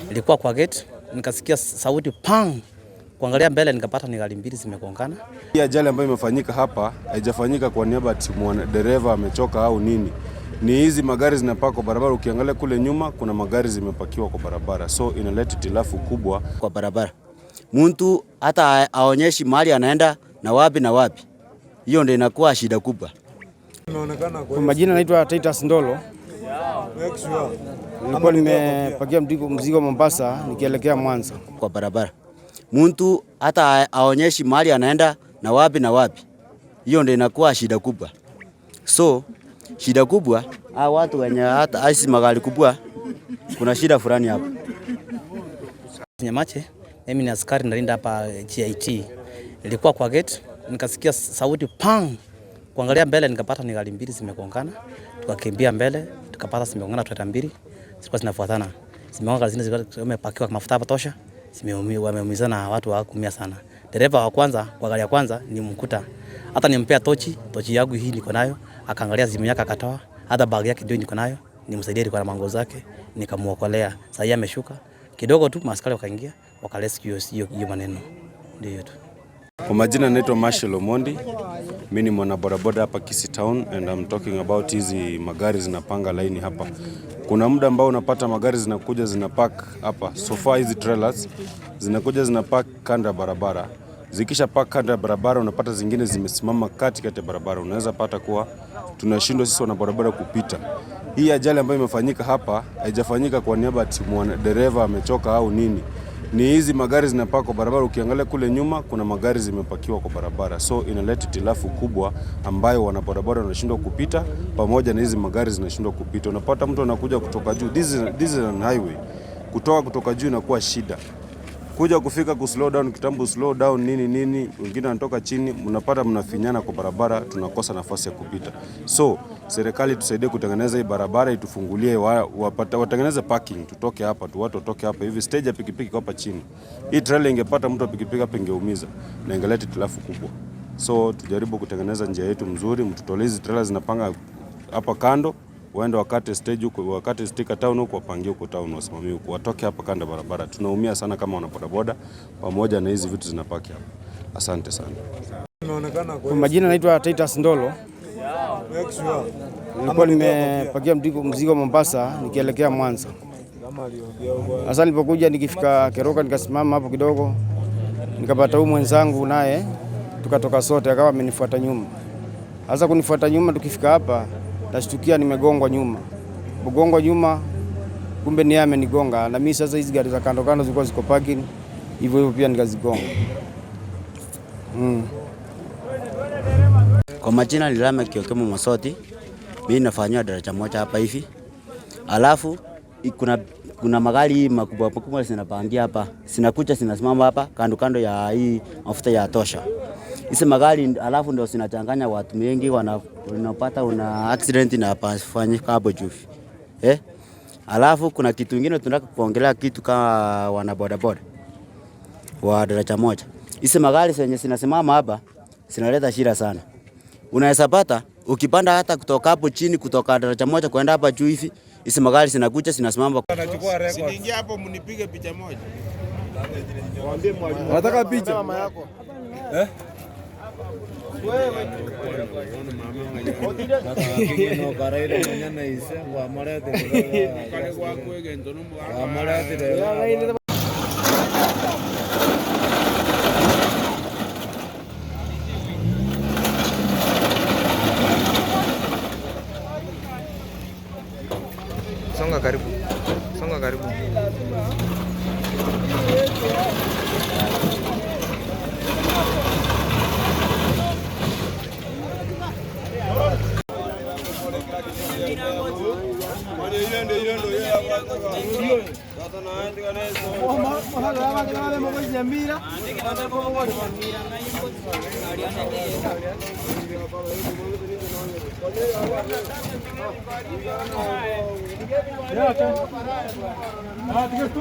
Nilikuwa kwa gate, nikasikia sauti pang. Kuangalia mbele nikapata ni gari mbili zimegongana. Hii ajali ambayo imefanyika hapa haijafanyika kwa niaba ya dereva amechoka au nini. Ni hizi magari zinapaka kwa barabara, ukiangalia kule nyuma kuna magari zimepakiwa kwa barabara. So inaleta tilafu kubwa kwa barabara. Mtu hata aonyeshi mahali anaenda na wapi na wapi. Hiyo ndio inakuwa shida kubwa. Kwa majina naitwa Titus Ndolo. Nilikuwa nimepakia mzigo Mombasa nikielekea Mwanza kwa barabara. Mtu hata aonyeshi mahali anaenda na wapi na wapi. Hiyo ndio inakuwa shida kubwa. So shida kubwa watu wenye hata hizi magari kubwa kuna shida fulani hapa. Nyamache, mimi ni askari nalinda hapa GIT. Nilikuwa kwa gate, nikasikia sauti pang. Kuangalia mbele nikapata ni gari mbili zimegongana. Tukakimbia mbele, tukapata zimegongana Toyota mbili. Zilikuwa zinafuatana. Zimegongana zingine zimepakiwa mafuta hapa tosha. Wameumizana, watu hawakumia sana. Dereva wa kwanza kwa gari ya kwanza ni mkuta. Hata nimpea tochi yangu hii niko nayo. Akaangalia simu yake akatoa. Hata bag yake ndio niko nayo. Nimsaidie kwa mango zake, nikamuokolea. Sasa yeye ameshuka. Kidogo tu maaskari wakaingia, wakarescue hiyo maneno. Ndio tu. Kwa majina naitwa Marshall Omondi. Mimi ni mwana bodaboda hapa Kisii Town and I'm talking about hizi magari zinapanga laini hapa. Kuna muda ambao unapata magari zinakuja zinapark hapa. So far hizi trailers zinakuja zinapark kando ya barabara. Zikisha park kando ya barabara unapata zingine zimesimama katikati ya barabara. Unaweza pata kuwa tunashindwa sisi wana bodaboda kupita. Hii ajali ambayo imefanyika hapa haijafanyika kwa niaba ya dereva amechoka au nini. Ni hizi magari zinapaka kwa barabara, ukiangalia kule nyuma kuna magari zimepakiwa kwa barabara. So inaleta tilafu kubwa ambayo wanabodaboda wanashindwa kupita pamoja na hizi magari zinashindwa kupita. Unapata mtu anakuja kutoka juu, this is an highway. Kutoka juu inakuwa shida. Kuja kufika ku slow down, kitambo slow down nini, wengine wanatoka chini, mnapata mnafinyana kwa barabara, tunakosa nafasi ya kupita. So serikali tusaidie kutengeneza hii barabara, itufungulie watengeneze parking, tutoke hapa, watu watoke hapa. Hivi stage ya pikipiki kwa hapa chini. Hii trailer ingepata mtu wa pikipiki hapa ingeumiza na ingeleta tilafu kubwa. So tujaribu kutengeneza njia yetu mzuri, mtutolee hizi trailer zinapanga hapa kando. Waende wakati stage huko, wakati sticker town huko, wapangie huko town, wasimamie huko, watoke hapa kando barabara. Tunaumia sana kama wanabodaboda pamoja na hizi vitu zinapaki hapa. Asante sana. Kwa majina naitwa Titus Ndolo. Nilikuwa nimepakia mzigo Mombasa nikielekea Mwanza. Sasa nilipokuja nikifika Keroka nikasimama hapo kidogo. Nikapata huyu mwenzangu naye tukatoka sote, akawa amenifuata nyuma. Sasa kunifuata nyuma tukifika hapa nashtukia nimegongwa nyuma. Kugongwa nyuma kumbe ni yeye amenigonga. Na mimi sasa hizi gari za kando kando zilikuwa ziko parking. Hivyo pia nikazigonga. Kwa majina ni Rama Kiokemo Mosoti. Mimi nafanyia daraja moja hapa hivi. Alafu kuna magari makubwa zinapandia hapa. Zinakuja zinasimama hapa kando ya hii mafuta ya tosha. Hizi magari alafu ndio zinachanganya watu wengi, wanapata una accident na fanyika hapo juu. Alafu kuna kitu kingine tunataka kuongelea, kitu kama wana bodaboda wa daraja moja. Hizi magari zenye zinasimama hapa zinaleta shida sana. Unaweza pata ukipanda hata kutoka hapo chini, kutoka daraja moja kwenda hapa juu hivi, hizi magari zinakuja zinasimama. Siningia hapo mnipige picha moja. Nataka picha mama yako. Wewe songa karibu.